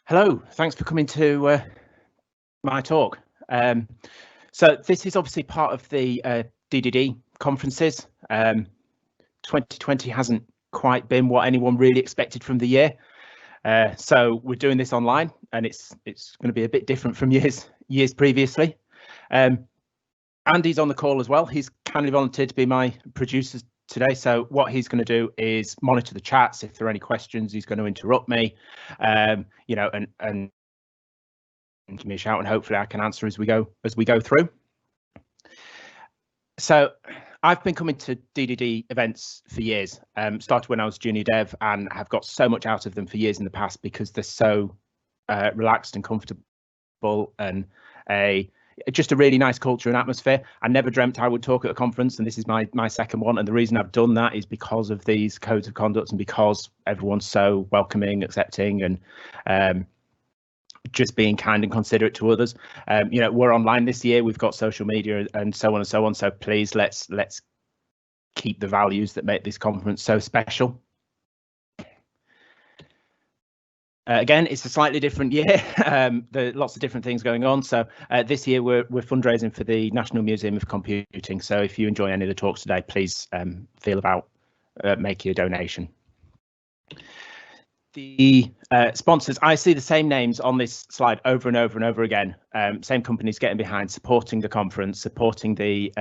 Hello, thanks for coming to my talk. So this is obviously part of the DDD conferences. 2020 hasn't quite been what anyone really expected from the year. So we're doing this online, and it's going to be a bit different from years previously. Andy's on the call as well. He's kindly volunteered to be my producer today. So what he's going to do is monitor the chats. If there are any questions, he's going to interrupt me, and give me a shout, and hopefully I can answer as we go through. So I've been coming to DDD events for years. Started when I was junior dev, and have got so much out of them for years in the past because they're so relaxed and comfortable, and just a really nice culture and atmosphere. I never dreamt I would talk at a conference, and this is my second one. And the reason I've done that is because of these codes of conduct, and because everyone's so welcoming, accepting, and just being kind and considerate to others. We're online this year. We've got social media and so on and so on. So please, let's keep the values that make this conference so special. Again, it's a slightly different year. There are lots of different things going on. So this year we're fundraising for the National Museum of Computing. So if you enjoy any of the talks today, please feel about making a donation. The sponsors, I see the same names on this slide over and over and over again. Same companies getting behind, supporting the conference, supporting the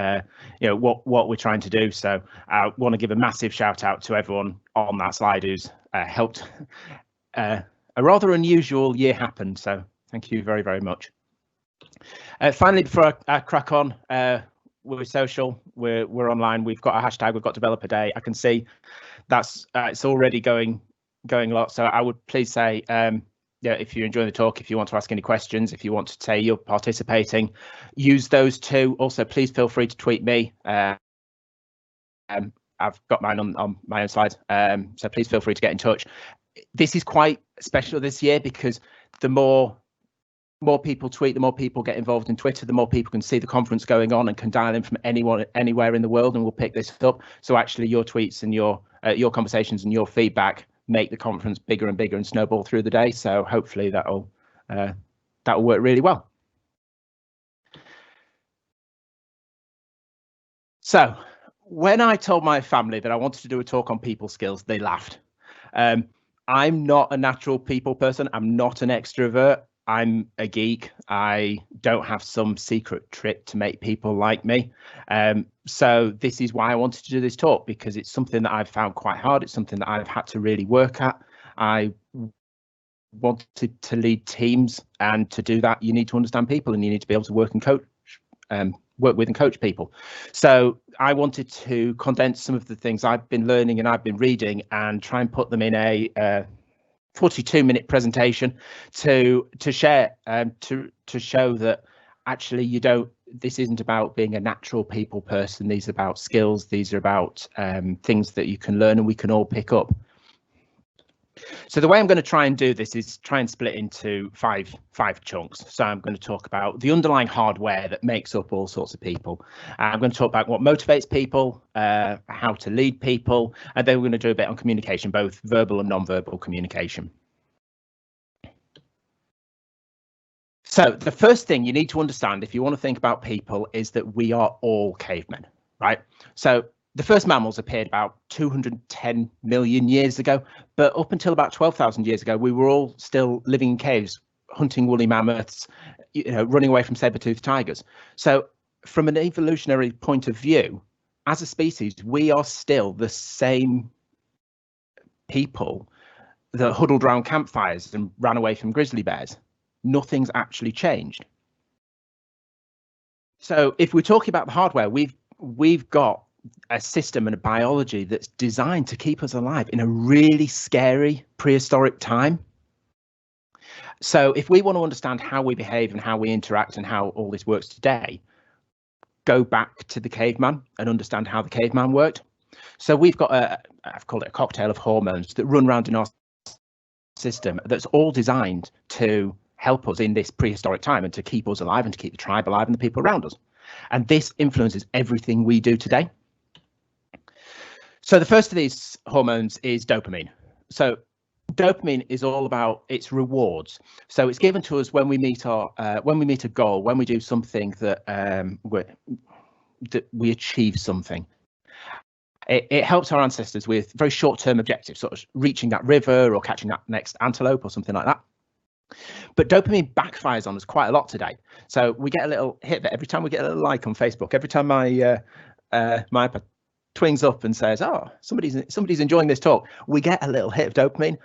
what we're trying to do. So I want to give a massive shout out to everyone on that slide who's helped. A rather unusual year happened, so thank you very, very much. Finally, before I crack on, we're social, we're online, we've got a hashtag, we've got Developer Day. I can see that's it's already going a lot. So I would please say, if you're enjoying the talk, if you want to ask any questions, if you want to say you're participating, use those two. Also, please feel free to tweet me. I've got mine on my own slide, so please feel free to get in touch. This is quite special this year because the more people tweet, the more people get involved in Twitter, the more people can see the conference going on and can dial in from anywhere in the world, and we'll pick this up. So actually your tweets and your conversations and your feedback make the conference bigger and bigger and snowball through the day. So hopefully that'll work really well. So when I told my family that I wanted to do a talk on people skills, they laughed. I'm not a natural people person. I'm not an extrovert. I'm a geek. I don't have some secret trick to make people like me. So this is why I wanted to do this talk, because it's something that I've found quite hard. It's something that I've had to really work at. I wanted to lead teams, and to do that, you need to understand people, and you need to be able to work with and coach people. So I wanted to condense some of the things I've been learning and I've been reading and try and put them in a 42-minute presentation to share, to show that actually this isn't about being a natural people person. These are about skills. These are about things that you can learn and we can all pick up. So the way I'm going to try and do this is try and split into five chunks. So I'm going to talk about the underlying hardware that makes up all sorts of people. I'm going to talk about what motivates people, how to lead people, and then we're going to do a bit on communication, both verbal and non-verbal communication. So the first thing you need to understand if you want to think about people is that we are all cavemen, right? So the first mammals appeared about 210 million years ago, but up until about 12,000 years ago, we were all still living in caves, hunting woolly mammoths, running away from saber-toothed tigers. So from an evolutionary point of view, as a species, we are still the same people that huddled around campfires and ran away from grizzly bears. Nothing's actually changed. So if we're talking about the hardware, we've got a system and a biology that's designed to keep us alive in a really scary prehistoric time. So if we want to understand how we behave and how we interact and how all this works today, go back to the caveman and understand how the caveman worked. So we've got I've called it a cocktail of hormones that run around in our system that's all designed to help us in this prehistoric time and to keep us alive and to keep the tribe alive and the people around us. And this influences everything we do today. So the first of these hormones is dopamine. So Dopamine is all about its rewards. So it's given to us when we meet a goal, when we do something that we achieve something. It helps our ancestors with very short-term objectives, sort of reaching that river or catching that next antelope or something like that. But dopamine backfires on us quite a lot today. So we get a little hit that every time we get a little like on Facebook, every time my iPad twings up and says, "Oh, somebody's enjoying this talk," we get a little hit of dopamine.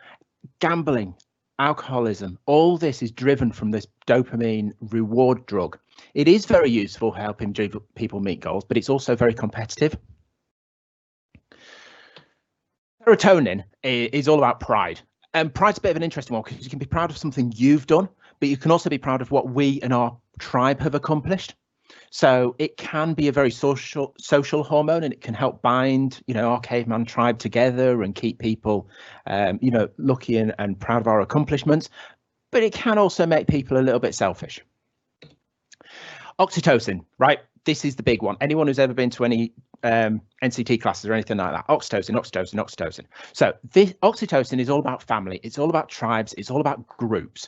Gambling, alcoholism, all this is driven from this dopamine reward drug. It is very useful for helping people meet goals, but it's also very competitive. Serotonin is all about pride. And pride's a bit of an interesting one because you can be proud of something you've done, but you can also be proud of what we and our tribe have accomplished. So it can be a very social hormone, and it can help bind, our caveman tribe together and keep people, lucky and proud of our accomplishments. But it can also make people a little bit selfish. Oxytocin, right? This is the big one. Anyone who's ever been to any NCT classes or anything like that, oxytocin. So this oxytocin is all about family. It's all about tribes. It's all about groups.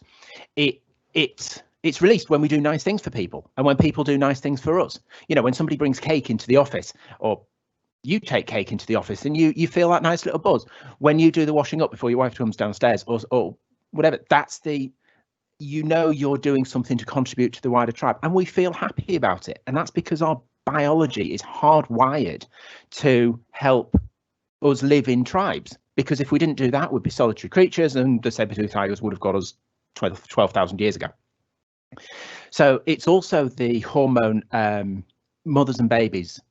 It's released when we do nice things for people and when people do nice things for us. When somebody brings cake into the office, or you take cake into the office and you feel that nice little buzz. When you do the washing up before your wife comes downstairs or whatever, that's you're doing something to contribute to the wider tribe, and we feel happy about it. And that's because our biology is hardwired to help us live in tribes, because if we didn't do that, we'd be solitary creatures, and the saber-toothed tigers would have got us 12,000 years ago. So it's also the hormone mothers and babies,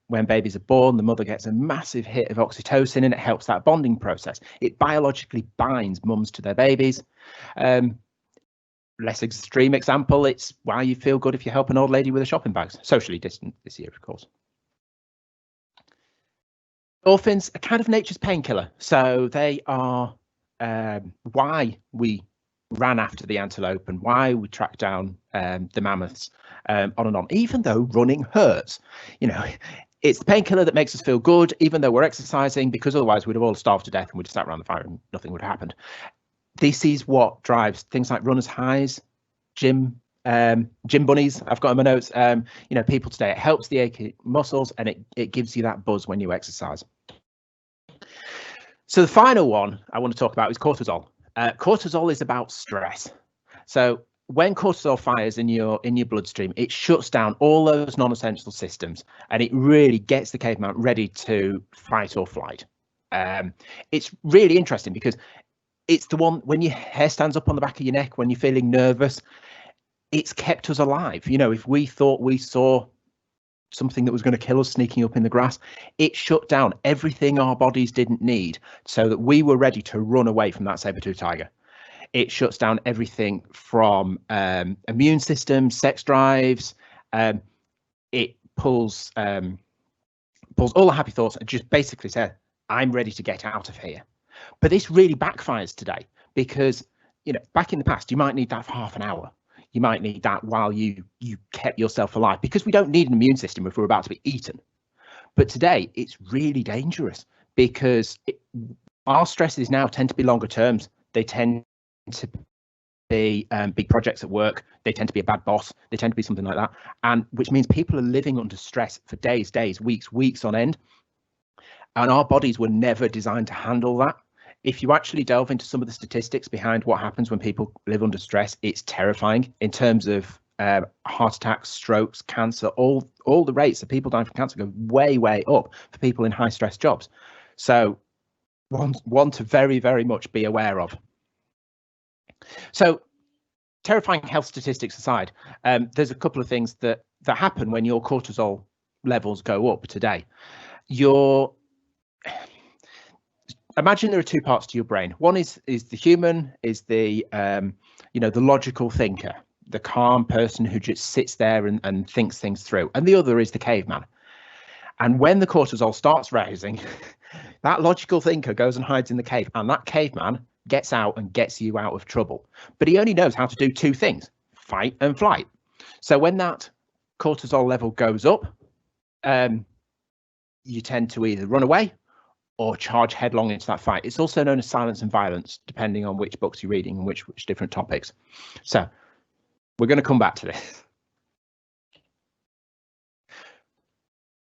when babies are born, the mother gets a massive hit of oxytocin, and it helps that bonding process. It biologically binds mums to their babies. Less extreme example, it's why you feel good if you help an old lady with a shopping bag, socially distant this year, of course. Endorphins are kind of nature's painkiller. So they are why we ran after the antelope and why we tracked down the mammoths, on and on, even though running hurts. It's the painkiller that makes us feel good, even though we're exercising, because otherwise we'd have all starved to death and we'd have sat around the fire and nothing would have happened. This is what drives things like runners' highs, gym bunnies. I've got in my notes. People today, it helps the achy muscles, and it gives you that buzz when you exercise. So the final one I want to talk about is cortisol. Cortisol is about stress. So when cortisol fires in your bloodstream, it shuts down all those non-essential systems, and it really gets the caveman ready to fight or flight. It's really interesting because it's the one when your hair stands up on the back of your neck, when you're feeling nervous, it's kept us alive. If we thought we saw something that was going to kill us sneaking up in the grass, it shut down everything our bodies didn't need so that we were ready to run away from that saber-toothed tiger. It shuts down everything from immune system, sex drives. It pulls all the happy thoughts and just basically says, I'm ready to get out of here. But this really backfires today because, back in the past, you might need that for half an hour. You might need that while you kept yourself alive, because we don't need an immune system if we're about to be eaten. But today, it's really dangerous because our stresses now tend to be longer terms. They tend to be big projects at work. They tend to be a bad boss. They tend to be something like that. And which means people are living under stress for days, weeks on end. And our bodies were never designed to handle that. If you actually delve into some of the statistics behind what happens when people live under stress, it's terrifying in terms of heart attacks, strokes, cancer. All the rates of people dying from cancer go way, way up for people in high stress jobs. So one to very, very much be aware of. So terrifying health statistics aside, there's a couple of things that happen when your cortisol levels go up today. Imagine there are two parts to your brain. One is the human, is the the logical thinker, the calm person who just sits there and thinks things through. And the other is the caveman. And when the cortisol starts rising, that logical thinker goes and hides in the cave, and that caveman gets out and gets you out of trouble. But he only knows how to do two things: fight and flight. So when that cortisol level goes up, you tend to either run away or charge headlong into that fight. It's also known as silence and violence, depending on which books you're reading and which different topics. So we're going to come back to this.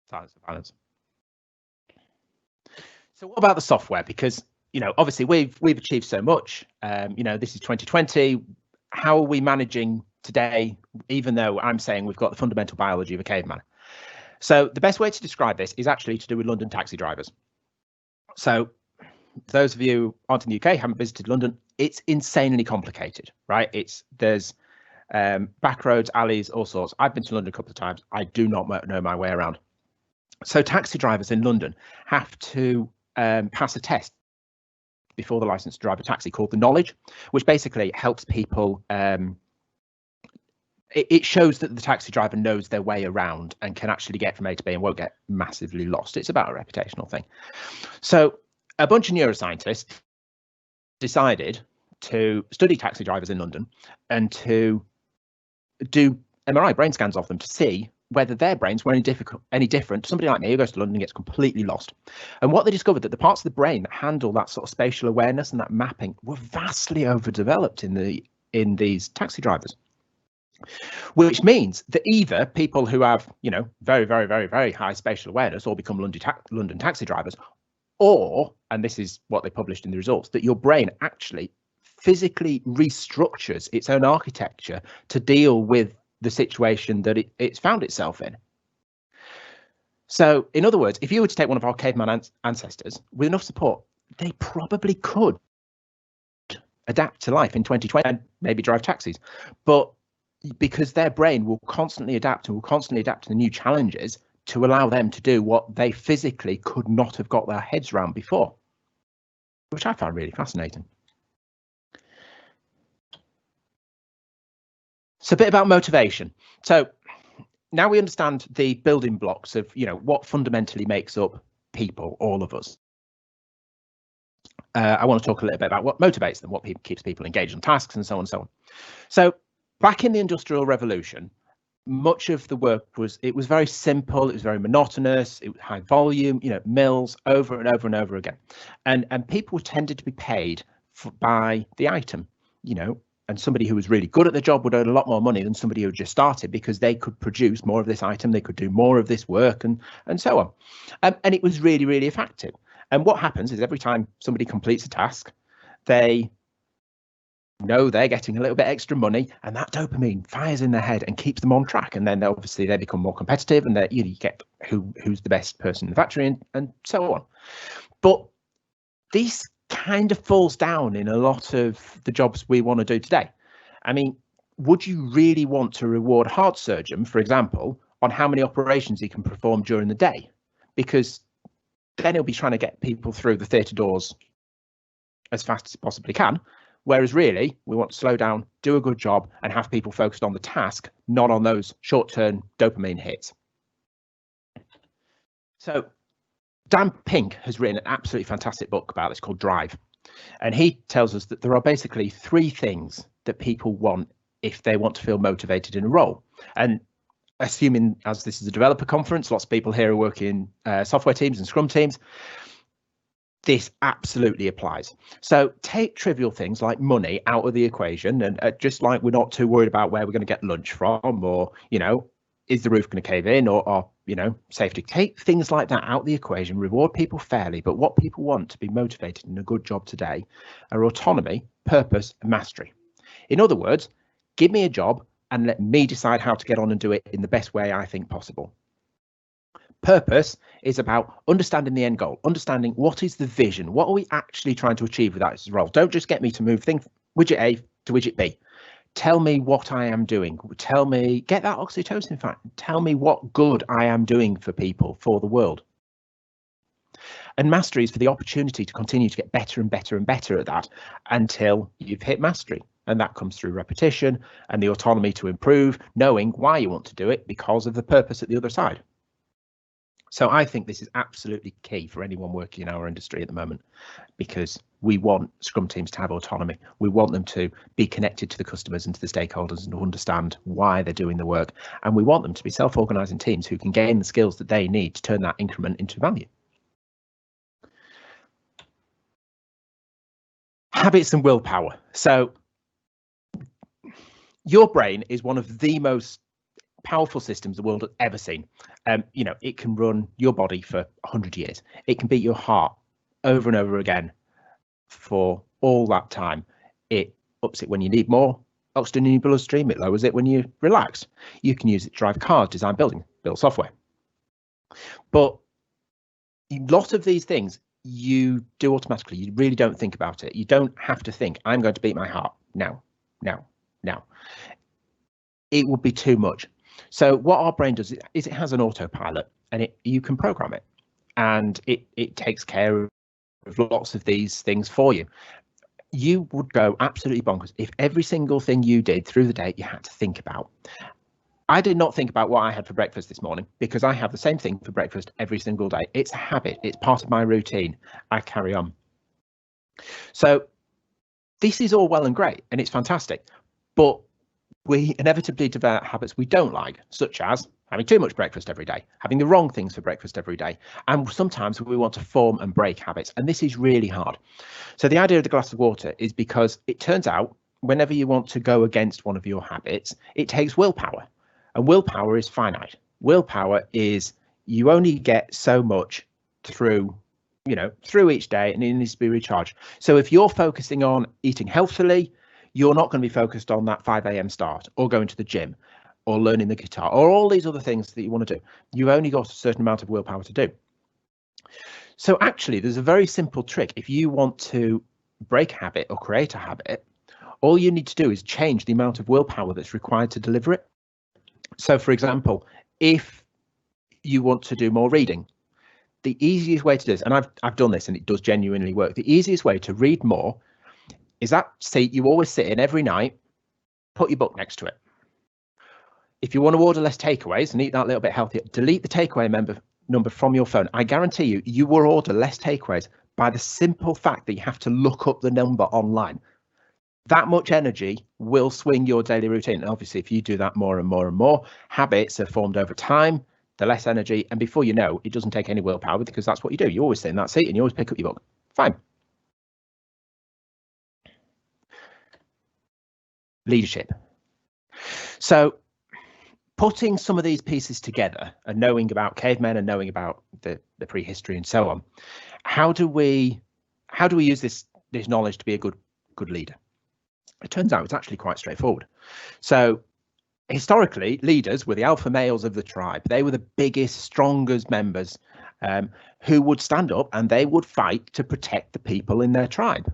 Silence and violence. So what about the software? Because, you know, obviously we've achieved so much. You know, this is 2020. How are we managing today, even though I'm saying we've got the fundamental biology of a caveman? So the best way to describe this is actually to do with London taxi drivers. So those of you who aren't in the UK, haven't visited London, it's insanely complicated, right? There's back roads, alleys, all sorts. I've been to London a couple of times. I do not know my way around. So taxi drivers in London have to pass a test before the license to drive a taxi called the knowledge, which basically helps people. It shows that the taxi driver knows their way around and can actually get from A to B and won't get massively lost. It's about a reputational thing. So a bunch of neuroscientists decided to study taxi drivers in London and to do MRI brain scans of them to see whether their brains were any different to somebody like me who goes to London and gets completely lost. And what they discovered, that the parts of the brain that handle that sort of spatial awareness and that mapping were vastly overdeveloped in these taxi drivers. Which means that either people who have, you know, very, very, very, very high spatial awareness all become London taxi drivers, or, and this is what they published in the results, that your brain actually physically restructures its own architecture to deal with the situation that it's found itself in. So in other words, if you were to take one of our caveman ancestors with enough support, they probably could adapt to life in 2020 and maybe drive taxis. But because their brain will constantly adapt and will constantly adapt to the new challenges to allow them to do what they physically could not have got their heads around before, which I found really fascinating. So a bit about motivation. So now we understand the building blocks of, you know, what fundamentally makes up people, all of us. I want to talk a little bit about what motivates them, what keeps people engaged on tasks, and so on and so on. So back in the Industrial Revolution, much of the work was very simple, it was very monotonous, it was high volume, you know, mills over and over and over again. And people tended to be paid by the item, you know, and somebody who was really good at the job would earn a lot more money than somebody who just started, because they could produce more of this item, they could do more of this work, and so on. And it was really, really effective. And what happens is every time somebody completes a task, they know they're getting a little bit extra money, and that dopamine fires in their head and keeps them on track. And then obviously they become more competitive, and you get who's the best person in the factory, and so on. But this kind of falls down in a lot of the jobs we want to do today. I mean, would you really want to reward a heart surgeon, for example, on how many operations he can perform during the day? Because then he'll be trying to get people through the theatre doors as fast as he possibly can. Whereas really, we want to slow down, do a good job, and have people focused on the task, not on those short-term dopamine hits. So Dan Pink has written an absolutely fantastic book about this called Drive. And he tells us that there are basically 3 things that people want if they want to feel motivated in a role. And assuming, as this is a developer conference, lots of people here are working software teams and Scrum teams, this absolutely applies. So take trivial things like money out of the equation, and just like we're not too worried about where we're going to get lunch from, or, you know, is the roof going to cave in, or you know, safety. Take things like that out of the equation, reward people fairly. But what people want to be motivated in a good job today are autonomy, purpose, and mastery. In other words, give me a job and let me decide how to get on and do it in the best way I think possible. Purpose is about understanding the end goal, understanding what is the vision, what are we actually trying to achieve with that role. Don't just get me to move widget A to widget B. Tell me what I am doing. Tell me, get that oxytocin fact. Tell me what good I am doing for people, for the world. And mastery is for the opportunity to continue to get better and better and better at that until you've hit mastery. And that comes through repetition and the autonomy to improve, knowing why you want to do it because of the purpose at the other side. So I think this is absolutely key for anyone working in our industry at the moment, because we want Scrum teams to have autonomy. We want them to be connected to the customers and to the stakeholders and to understand why they're doing the work. And we want them to be self-organizing teams who can gain the skills that they need to turn that increment into value. Habits and willpower. So your brain is one of the most powerful systems the world has ever seen. It can run your body for 100 years. It can beat your heart over and over again for all that time. It ups it when you need more oxygen in your bloodstream. It lowers it when you relax. You can use it to drive cars, design building, build software. But a lot of these things you do automatically. You really don't think about it. You don't have to think, I'm going to beat my heart now. It would be too much. So what our brain does is it has an autopilot, and you can program it, and it takes care of lots of these things for you. You would go absolutely bonkers if every single thing you did through the day you had to think about. I did not think about what I had for breakfast this morning because I have the same thing for breakfast every single day. It's a habit. It's part of my routine. I carry on. So this is all well and great, and it's fantastic, but we inevitably develop habits we don't like, such as having too much breakfast every day, having the wrong things for breakfast every day. And sometimes we want to form and break habits, and this is really hard. So the idea of the glass of water is because it turns out whenever you want to go against one of your habits, it takes willpower, and willpower is finite. Willpower is you only get so much through each day, and it needs to be recharged. So if you're focusing on eating healthily, you're not going to be focused on that 5 a.m. start or going to the gym or learning the guitar or all these other things that you want to do. You've only got a certain amount of willpower to do. So actually, there's a very simple trick. If you want to break a habit or create a habit, all you need to do is change the amount of willpower that's required to deliver it. So for example, if you want to do more reading, the easiest way to do this, and I've done this and it does genuinely work, the easiest way to read more is that seat you always sit in every night, put your book next to it. If you want to order less takeaways and eat that little bit healthier, delete the takeaway number from your phone. I guarantee you will order less takeaways by the simple fact that you have to look up the number online. That much energy will swing your daily routine. And obviously, if you do that more and more and more, habits are formed over time, the less energy. And before you know, it doesn't take any willpower because that's what you do. You always sit in that seat and you always pick up your book. Fine. Leadership. So putting some of these pieces together and knowing about cavemen and knowing about the prehistory and so on, how do we use this knowledge to be a good leader? It turns out it's actually quite straightforward. So historically, leaders were the alpha males of the tribe. They were the biggest, strongest members who would stand up and they would fight to protect the people in their tribe.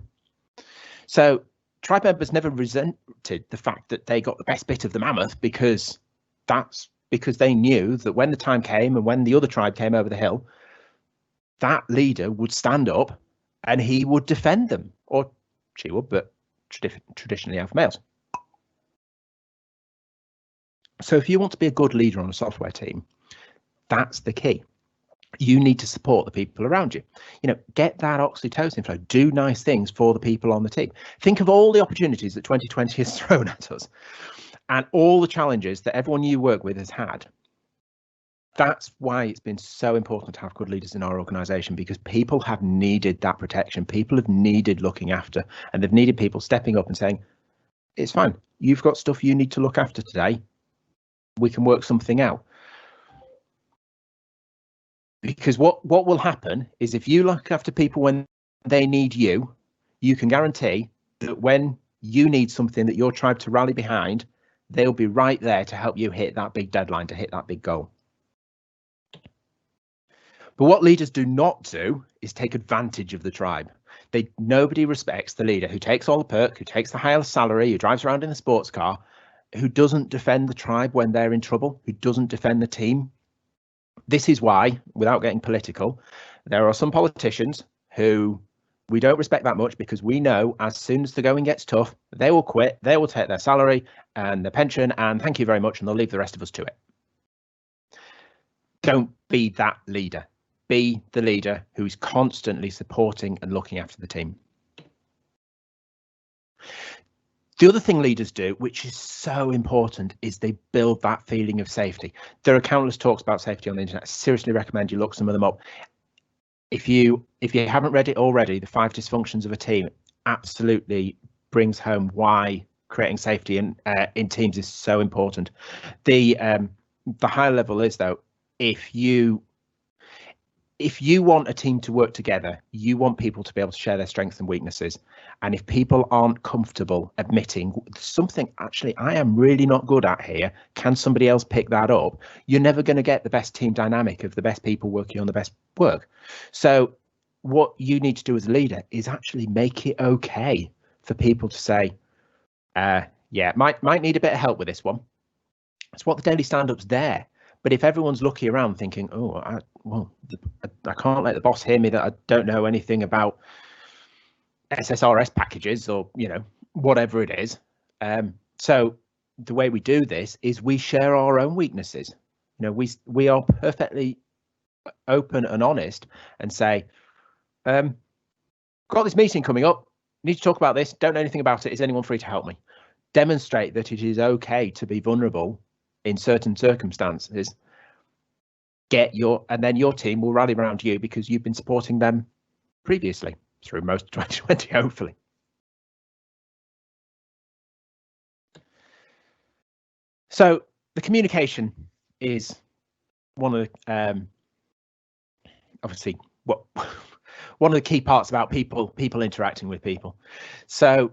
So tribe members never resented the fact that they got the best bit of the mammoth because they knew that when the time came and when the other tribe came over the hill, that leader would stand up and he would defend them, or she would, but traditionally alpha males. So if you want to be a good leader on a software team, that's the key. You need to support the people around you. Get that oxytocin flow. Do nice things for the people on the team. Think of all the opportunities that 2020 has thrown at us and all the challenges that everyone you work with has had. That's why it's been so important to have good leaders in our organization, because people have needed that protection. People have needed looking after, and they've needed people stepping up and saying, it's fine. You've got stuff you need to look after today. We can work something out. Because what will happen is if you look after people when they need you, you can guarantee that when you need something that your tribe to rally behind, they'll be right there to help you hit that big deadline, to hit that big goal. But what leaders do not do is take advantage of the tribe. Nobody respects the leader who takes all the perk, who takes the highest salary, who drives around in a sports car, who doesn't defend the tribe when they're in trouble, who doesn't defend the team. This is why, without getting political, there are some politicians who we don't respect that much, because we know as soon as the going gets tough, they will quit, they will take their salary and their pension and thank you very much, and they'll leave the rest of us to it. Don't be that leader. Be the leader who's constantly supporting and looking after the team. The other thing leaders do, which is so important, is they build that feeling of safety. There are countless talks about safety on the internet. I seriously recommend you look some of them up. If you haven't read it already, The 5 Dysfunctions of a Team, absolutely brings home why creating safety in teams is so important. The high level is, though, if you want a team to work together, you want people to be able to share their strengths and weaknesses. And if people aren't comfortable admitting something, actually, I am really not good at here, can somebody else pick that up? You're never going to get the best team dynamic of the best people working on the best work. So what you need to do as a leader is actually make it okay for people to say, yeah, might need a bit of help with this one. That's what the daily stand-up's there. But if everyone's looking around thinking, oh, I can't let the boss hear me that I don't know anything about SSRS packages or, whatever it is. So the way we do this is we share our own weaknesses. We are perfectly open and honest and say, got this meeting coming up, need to talk about this, don't know anything about it, is anyone free to help me? Demonstrate that it is okay to be vulnerable in certain circumstances. And then your team will rally around you because you've been supporting them previously through most of 2020, hopefully. So the communication is one of the obviously one of the key parts about people interacting with people. So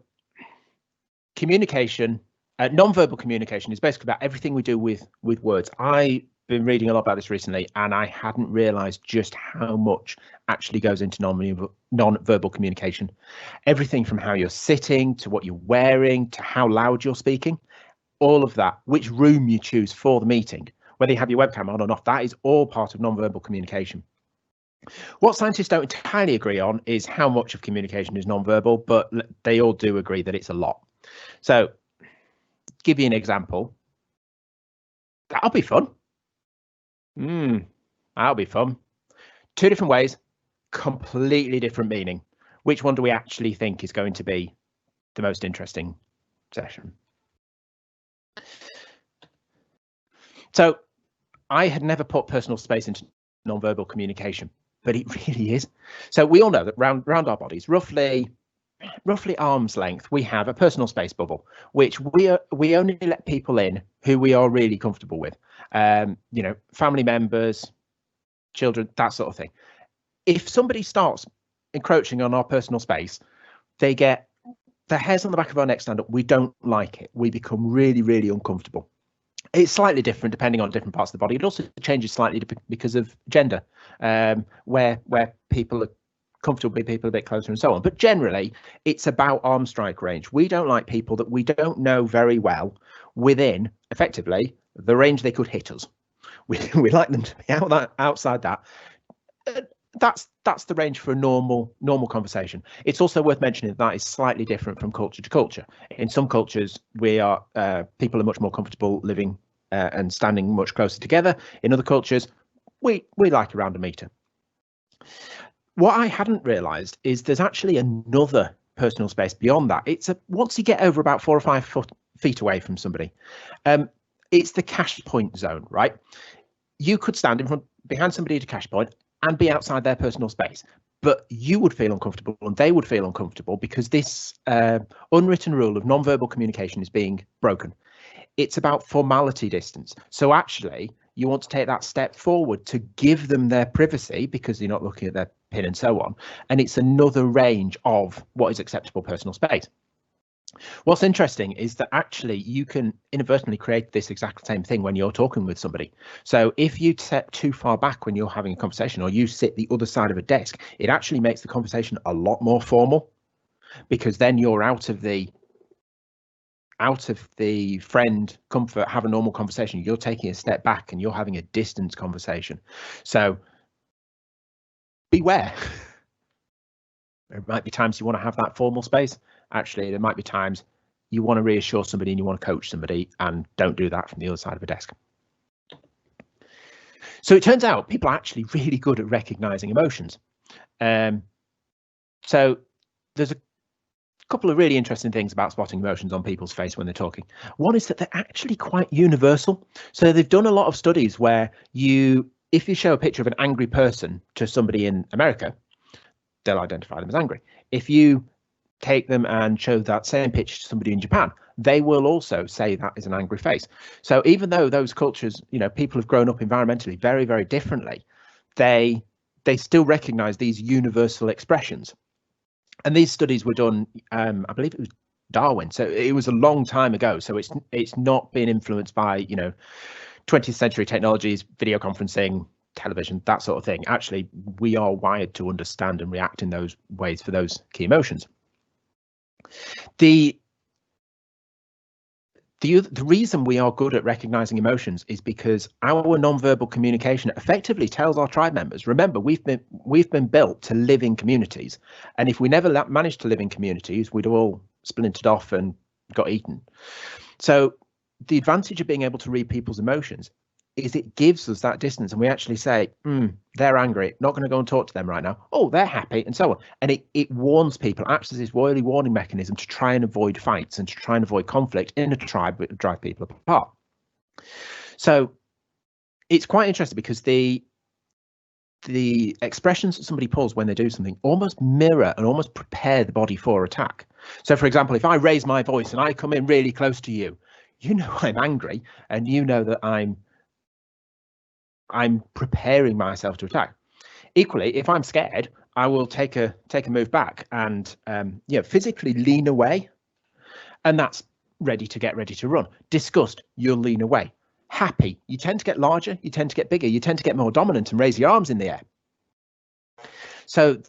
communication, non-verbal communication, is basically about everything we do with words. I've been reading a lot about this recently, and I hadn't realized just how much actually goes into non-verbal communication. Everything from how you're sitting to what you're wearing to how loud you're speaking, all of that, which room you choose for the meeting, whether you have your webcam on or not, that is all part of non-verbal communication. What scientists don't entirely agree on is how much of communication is non-verbal, but they all do agree that it's a lot. So, give you an example. That'll be fun. That'll be fun. Two different ways, completely different meaning. Which one do we actually think is going to be the most interesting session? So I had never put personal space into non-verbal communication, but it really is. So we all know that round our bodies, roughly arm's length, we have a personal space bubble, which we only let people in who we are really comfortable with. Family members, children, that sort of thing. If somebody starts encroaching on our personal space, they get the hairs on the back of our neck stand up. We don't like it. We become really, really uncomfortable. It's slightly different depending on different parts of the body. It also changes slightly because of gender, where people are comfortable with people a bit closer and so on. But generally, it's about arm strike range. We don't like people that we don't know very well within, effectively, the range they could hit us. We like them to be outside that. That's the range for a normal conversation. It's also worth mentioning that is slightly different from culture to culture. In some cultures, people are much more comfortable living and standing much closer together. In other cultures, we like around a meter. What I hadn't realised is there's actually another personal space beyond that. Once you get over about 4 or 5 feet away from somebody, it's the cash point zone, right? You could stand behind somebody at a cash point and be outside their personal space, but you would feel uncomfortable and they would feel uncomfortable because this unwritten rule of non-verbal communication is being broken. It's about formality distance. So actually, you want to take that step forward to give them their privacy because you're not looking at their pin and so on. And it's another range of what is acceptable personal space. What's interesting is that actually you can inadvertently create this exact same thing when you're talking with somebody. So if you step too far back when you're having a conversation or you sit the other side of a desk, it actually makes the conversation a lot more formal because then you're out of the friend comfort, have a normal conversation. You're taking a step back and you're having a distance conversation. So beware. There might be times you want to have that formal space. Actually, there might be times you want to reassure somebody and you want to coach somebody, and don't do that from the other side of a desk. So it turns out people are actually really good at recognizing emotions. So there's a couple of really interesting things about spotting emotions on people's face when they're talking. One is that they're actually quite universal. So they've done a lot of studies where if you show a picture of an angry person to somebody in America, they'll identify them as angry. If you take them and show that same picture to somebody in Japan, they will also say that is an angry face. So even though those cultures, people have grown up environmentally very, very differently, they still recognize these universal expressions. And these studies were done, I believe it was Darwin. So it was a long time ago. So it's not been influenced by, 20th century technologies, video conferencing, television, that sort of thing. Actually, we are wired to understand and react in those ways for those key emotions. The reason we are good at recognizing emotions is because our nonverbal communication effectively tells our tribe members, remember, we've been built to live in communities. And if we never managed to live in communities, we'd all splintered off and got eaten. So the advantage of being able to read people's emotions is it gives us that distance, and we actually say, they're angry, not going to go and talk to them right now. Oh, they're happy, and so on. And it warns people, acts as this early warning mechanism to try and avoid fights and to try and avoid conflict in a tribe that would drive people apart. So it's quite interesting because the expressions that somebody pulls when they do something almost mirror and almost prepare the body for attack. So, for example, if I raise my voice and I come in really close to you, you know I'm angry, and you know that I'm preparing myself to attack. Equally, if I'm scared, I will take a move back and physically lean away, and that's ready to run. Disgust, you'll lean away. Happy, you tend to get larger, you tend to get bigger, you tend to get more dominant and raise your arms in the air. So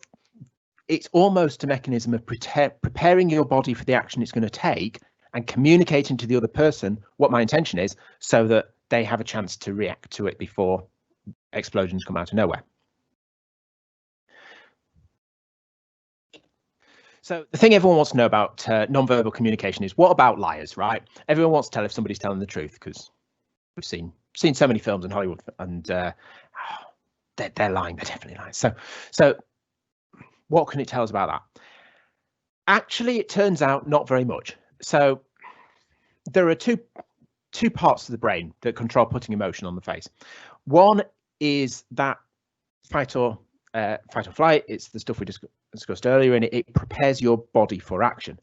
it's almost a mechanism of preparing your body for the action it's going to take and communicating to the other person what my intention is, so that they have a chance to react to it before explosions come out of nowhere. So the thing everyone wants to know about nonverbal communication is, what about liars, right? Everyone wants to tell if somebody's telling the truth, because we've seen so many films in Hollywood, and they're lying. They're definitely lying. So what can it tell us about that? Actually, it turns out not very much. So there are two parts of the brain that control putting emotion on the face. One is that fight or flight. It's the stuff we discussed earlier, and it prepares your body for action.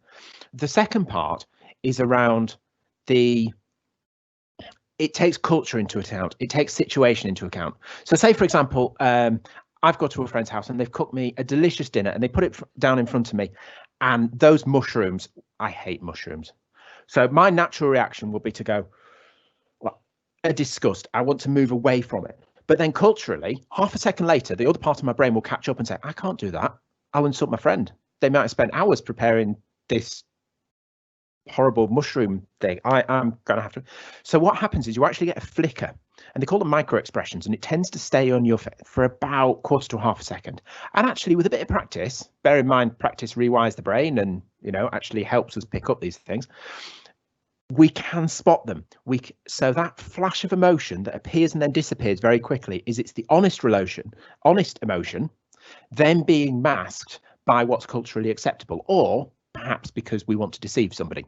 The second part is around it takes culture into account. It takes situation into account. So say, for example, I've got to a friend's house and they've cooked me a delicious dinner and they put it down in front of me, and those mushrooms, I hate mushrooms. So my natural reaction will be to go, well, a disgust. I want to move away from it. But then culturally, half a second later, the other part of my brain will catch up and say, I can't do that. I'll insult my friend. They might have spent hours preparing this horrible mushroom thing. I'm going to have to. So what happens is you actually get a flicker, and they call them micro expressions, and it tends to stay on your face for about quarter to half a second. And actually, with a bit of practice, bear in mind, practice rewires the brain and, actually helps us pick up these things. We can spot them. So that flash of emotion that appears and then disappears very quickly it's the honest emotion, then being masked by what's culturally acceptable, or perhaps because we want to deceive somebody.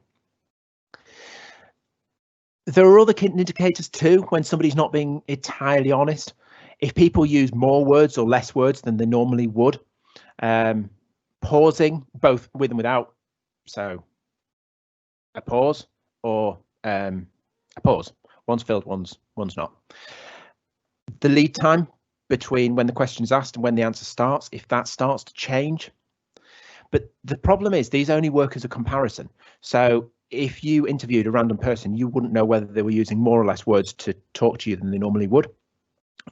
There are other indicators too when somebody's not being entirely honest. If people use more words or less words than they normally would, pausing both with and without. So a pause or a pause. One's filled, one's not. The lead time between when the question is asked and when the answer starts, if that starts to change. But the problem is these only work as a comparison. So if you interviewed a random person, you wouldn't know whether they were using more or less words to talk to you than they normally would.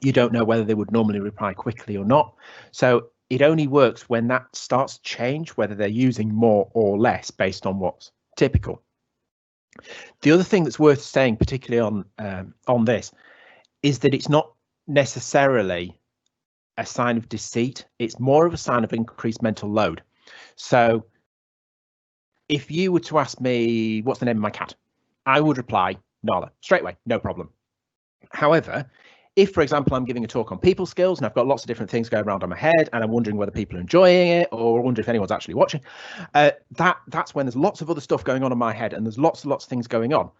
You don't know whether they would normally reply quickly or not. So it only works when that starts to change, whether they're using more or less based on what's typical. The other thing that's worth saying, particularly on this, is that it's not necessarily a sign of deceit. It's more of a sign of increased mental load. So if you were to ask me, what's the name of my cat? I would reply, Nala, straight away, no problem. However, if, for example, I'm giving a talk on people skills and I've got lots of different things going around on my head and I'm wondering whether people are enjoying it or wonder if anyone's actually watching, that's when there's lots of other stuff going on in my head and there's lots of things going on.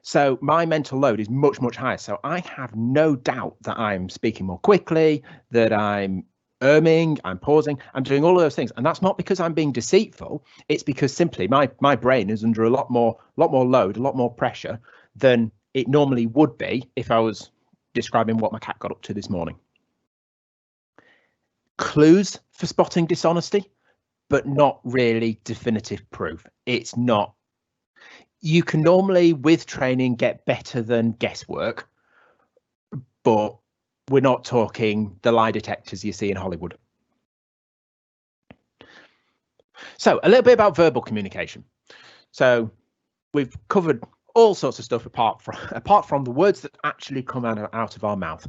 So my mental load is much, much higher. So I have no doubt that I'm speaking more quickly, that I'm I'm pausing, I'm doing all of those things. And that's not because I'm being deceitful. It's because simply my brain is under a lot more load, a lot more pressure than it normally would be if I was describing what my cat got up to this morning. Clues for spotting dishonesty, but not really definitive proof. It's not. You can normally, with training, get better than guesswork, but we're not talking the lie detectors you see in Hollywood. So a little bit about verbal communication. So we've covered all sorts of stuff apart from the words that actually come out of our mouth.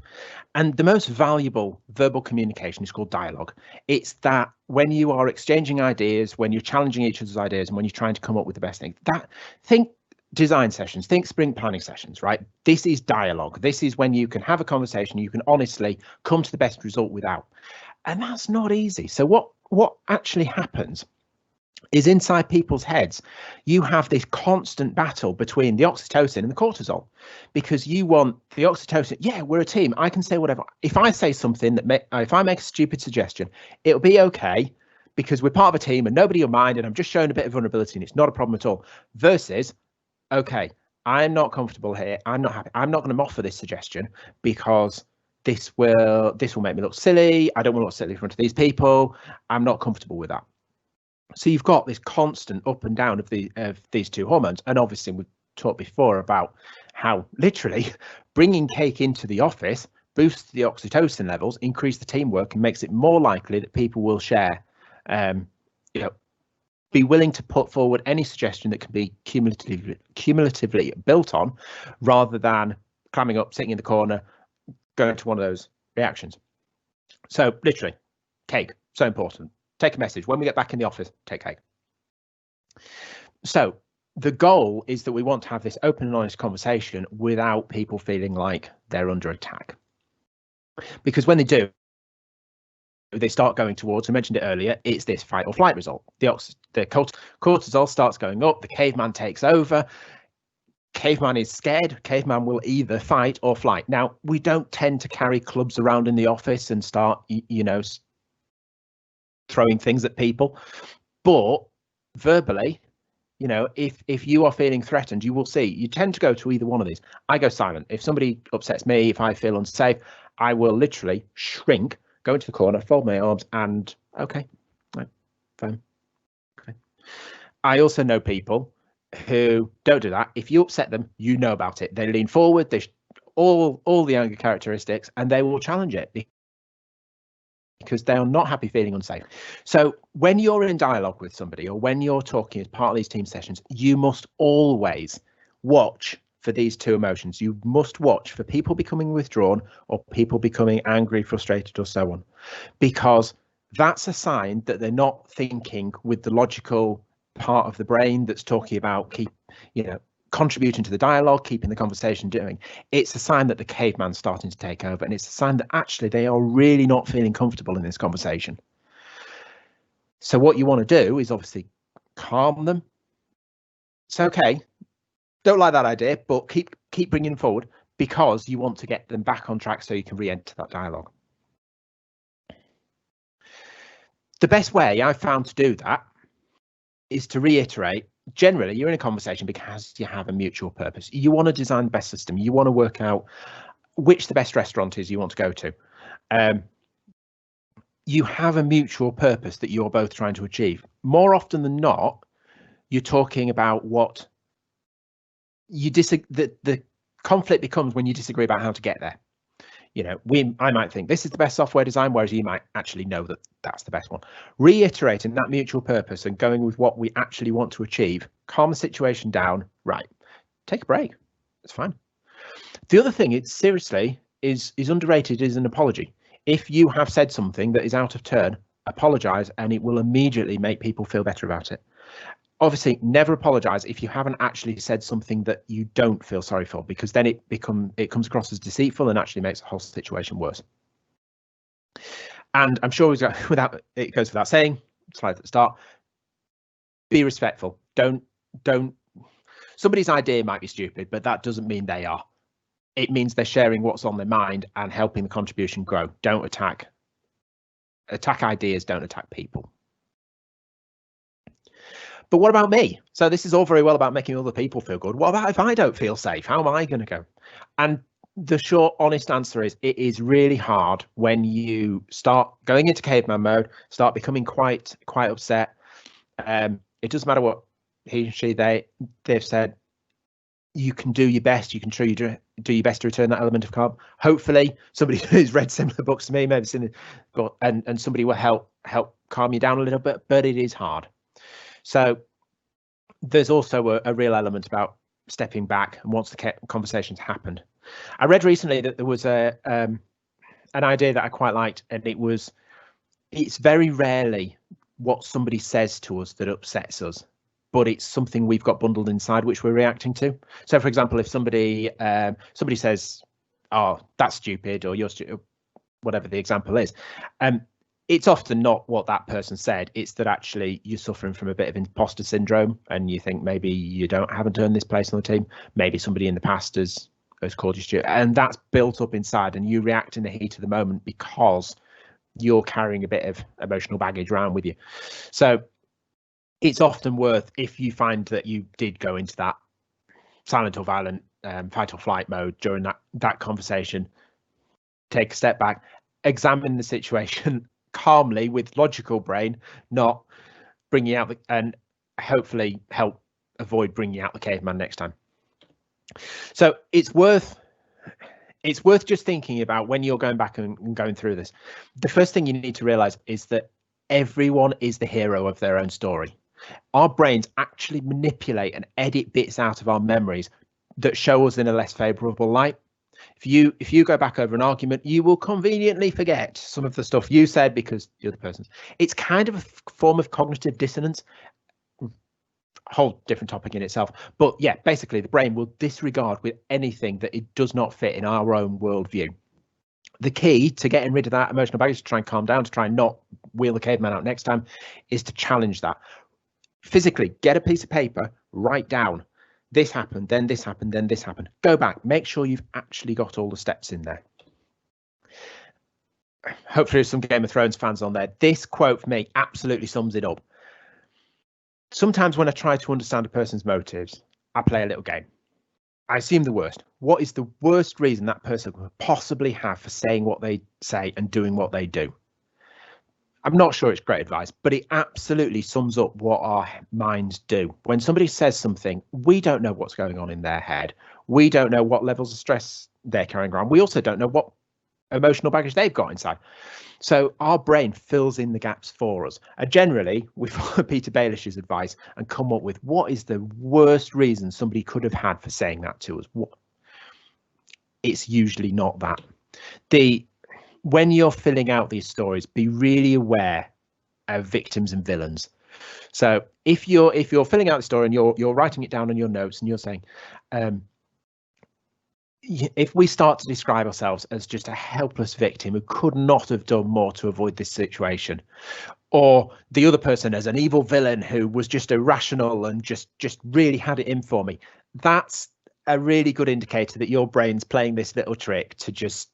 And the most valuable verbal communication is called dialogue. It's that when you are exchanging ideas, when you're challenging each other's ideas, and when you're trying to come up with the best thing, think design sessions, think sprint planning sessions, right? This is dialogue. This is when you can have a conversation, you can honestly come to the best result without. And that's not easy. So what actually happens is inside people's heads, you have this constant battle between the oxytocin and the cortisol, because you want the oxytocin. Yeah, we're a team. I can say whatever. If I say something if I make a stupid suggestion, it'll be okay because we're part of a team and nobody will mind. And I'm just showing a bit of vulnerability and it's not a problem at all. Versus, okay, I'm not comfortable here. I'm not happy. I'm not going to offer this suggestion because this will make me look silly. I don't want to look silly in front of these people. I'm not comfortable with that. So you've got this constant up and down of these two hormones. And obviously we've talked before about how literally bringing cake into the office boosts the oxytocin levels, increase the teamwork, and makes it more likely that people will share, be willing to put forward any suggestion that can be cumulatively built on, rather than climbing up, sitting in the corner, going to one of those reactions. So literally, cake, so important. Take a message. When we get back in the office, take cake. So the goal is that we want to have this open and honest conversation without people feeling like they're under attack. Because when they do, they start going towards, I mentioned it earlier, it's this fight or flight result. The cortisol starts going up, the caveman takes over. Caveman is scared. Caveman will either fight or flight. Now, we don't tend to carry clubs around in the office and start, throwing things at people, but verbally, if you are feeling threatened, you will see you tend to go to either one of these. I go silent. If somebody upsets me, if I feel unsafe, I will literally shrink, go into the corner, fold my arms, and okay, right, fine. Okay. I also know people who don't do that. If you upset them, you know about it. They lean forward, they all the anger characteristics, and they will challenge it because they are not happy feeling unsafe. So when you're in dialogue with somebody, or when you're talking as part of these team sessions, you must always watch for these two emotions. You must watch for people becoming withdrawn or people becoming angry, frustrated, or so on, because that's a sign that they're not thinking with the logical part of the brain that's talking about contributing to the dialogue, keeping the conversation doing. It's a sign that the caveman's starting to take over, and it's a sign that actually they are really not feeling comfortable in this conversation. So what you want to do is obviously calm them. It's okay, don't like that idea, but keep bringing them forward, because you want to get them back on track so you can re-enter that dialogue. The best way I've found to do that is to reiterate. Generally, you're in a conversation because you have a mutual purpose. You want to design the best system. You want to work out which the best restaurant is you want to go to. You have a mutual purpose that you're both trying to achieve. More often than not, you're talking about what you disagree. The conflict becomes when you disagree about how to get there. I might think this is the best software design, whereas you might actually know that that's the best one. Reiterating that mutual purpose and going with what we actually want to achieve, calm the situation down, right, take a break, it's fine. The other thing, it's seriously is underrated, is an apology. If you have said something that is out of turn, apologize, and it will immediately make people feel better about it. Obviously, never apologize if you haven't actually said something that you don't feel sorry for, because then it comes across as deceitful and actually makes the whole situation worse. And I'm sure it goes without saying, slide at the start, be respectful. Don't somebody's idea might be stupid, but that doesn't mean they are. It means they're sharing what's on their mind and helping the contribution grow. Don't attack. Attack ideas, don't attack people. But what about me? So this is all very well about making other people feel good. What about if I don't feel safe? How am I going to go? And the short, honest answer is it is really hard when you start going into caveman mode, start becoming quite upset. It doesn't matter what he, she, they've said. You can do your best. You can do your best to return that element of calm. Hopefully, somebody who's read similar books to me, maybe seen it, and somebody will help calm you down a little bit. But it is hard. So there's also a real element about stepping back and once the conversation's happened. I read recently that there was an idea that I quite liked, and it's very rarely what somebody says to us that upsets us, but it's something we've got bundled inside which we're reacting to. So, for example, if somebody says, "Oh, that's stupid," or "You're stupid," whatever the example is, it's often not what that person said. It's that actually you're suffering from a bit of imposter syndrome, and you think maybe you haven't earned this place on the team. Maybe somebody in the past has called you stupid, and that's built up inside, and you react in the heat of the moment because you're carrying a bit of emotional baggage around with you. So it's often worth, if you find that you did go into that silent or violent fight or flight mode during that conversation, take a step back, examine the situation calmly with logical brain, not bringing out and hopefully help avoid bringing out the caveman next time. So it's worth just thinking about when you're going back and going through this. The first thing you need to realize is that everyone is the hero of their own story. Our brains actually manipulate and edit bits out of our memories that show us in a less favorable light. If you go back over an argument, you will conveniently forget some of the stuff you said because the other person's. It's kind of a form of cognitive dissonance. Whole different topic in itself. But yeah, basically the brain will disregard with anything that it does not fit in our own worldview. The key to getting rid of that emotional baggage, to try and calm down, to try and not wheel the caveman out next time, is to challenge that. Physically, get a piece of paper, write down, this happened, then this happened, then this happened. Go back, make sure you've actually got all the steps in there. Hopefully there's some Game of Thrones fans on there. This quote for me absolutely sums it up. Sometimes when I try to understand a person's motives, I play a little game. I assume the worst. What is the worst reason that person could possibly have for saying what they say and doing what they do? I'm not sure it's great advice, but it absolutely sums up what our minds do. When somebody says something, we don't know what's going on in their head. We don't know what levels of stress they're carrying around. We also don't know what emotional baggage they've got inside. So our brain fills in the gaps for us. And generally, we follow Peter Baelish's advice and come up with what is the worst reason somebody could have had for saying that to us. It's usually not that. When you're filling out these stories, be really aware of victims and villains. So if you're filling out the story and you're writing it down on your notes and you're saying, if we start to describe ourselves as just a helpless victim who could not have done more to avoid this situation, or the other person as an evil villain who was just irrational and just really had it in for me, that's a really good indicator that your brain's playing this little trick to just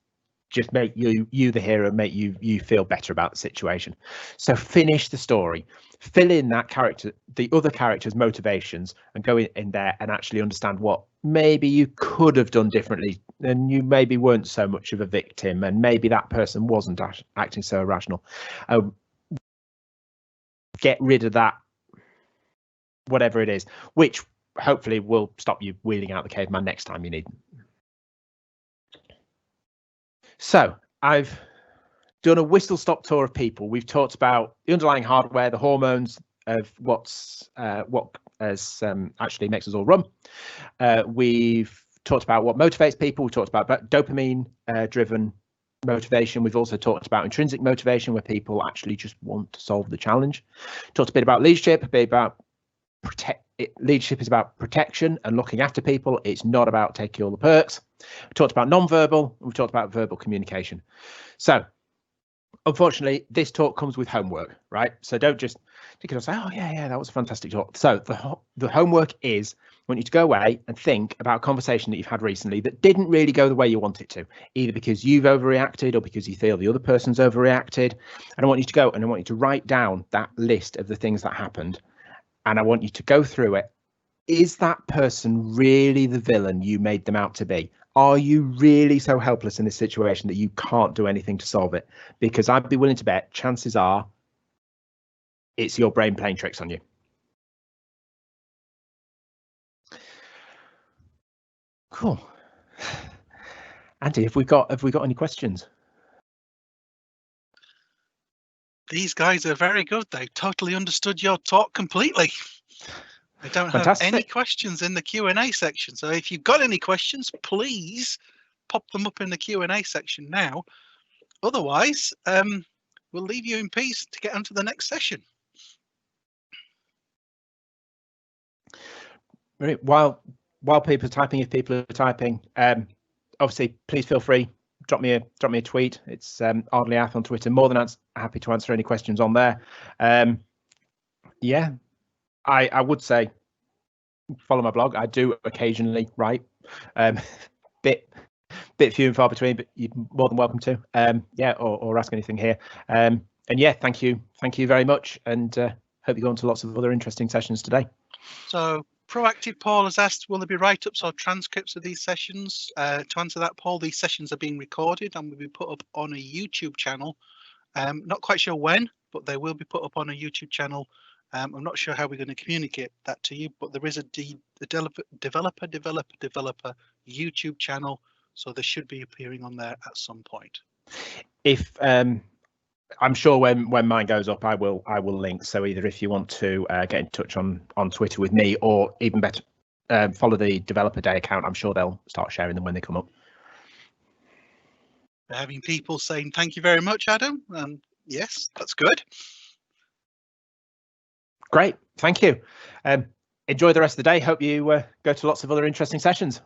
make you the hero, make you feel better about the situation. So finish the story, fill in that character, the other character's motivations, and go in there and actually understand what maybe you could have done differently, and you maybe weren't so much of a victim, and maybe that person wasn't acting so irrational. Get rid of that, whatever it is, which hopefully will stop you wheeling out the caveman next time you need. So I've done a whistle-stop tour of people. We've talked about the underlying hardware, the hormones of what actually makes us all run. We've talked about what motivates people. We talked about dopamine-driven motivation. We've also talked about intrinsic motivation, where people actually just want to solve the challenge. Talked a bit about leadership, a bit about leadership is about protection and looking after people. It's not about taking all the perks. We talked about non-verbal. We've talked about verbal communication. So unfortunately, this talk comes with homework, right? So don't just You can say, oh yeah, that was a fantastic talk. So the homework is, I want you to go away and think about a conversation that you've had recently that didn't really go the way you want it to, either because you've overreacted or because you feel the other person's overreacted. And I want you to go and I want you to write down that list of the things that happened. And I want you to go through it. Is that person really the villain you made them out to be? Are you really so helpless in this situation that you can't do anything to solve it? Because I'd be willing to bet chances are it's your brain playing tricks on you. Cool. Andy, have we got any questions? These guys are very good. They totally understood your talk completely. I don't have any questions in the Q&A section. So if you've got any questions, please pop them up in the Q&A section now. Otherwise, we'll leave you in peace to get on to the next session. Right. While people are typing, if people are typing, obviously, please feel free. Drop me a tweet. It's Ardley on Twitter. More than happy to answer any questions on there. Yeah. I would say follow my blog. I do occasionally write, bit few and far between, but you're more than welcome to. Yeah, or ask anything here. And yeah, thank you very much, and hope you go on to lots of other interesting sessions today. So Proactive Paul has asked, will there be write-ups or transcripts of these sessions? To answer that, Paul, these sessions are being recorded and will be put up on a YouTube channel. Not quite sure when, but they will be put up on a YouTube channel. I'm not sure how we're going to communicate that to you, but there is a developer YouTube channel, so they should be appearing on there at some point. If I'm sure when mine goes up, I will link. So either if you want to get in touch on Twitter with me, or even better, follow the Developer Day account. I'm sure they'll start sharing them when they come up. We're having people saying thank you very much, Adam. Yes, that's good. Great, thank you. Enjoy the rest of the day. Hope you go to lots of other interesting sessions.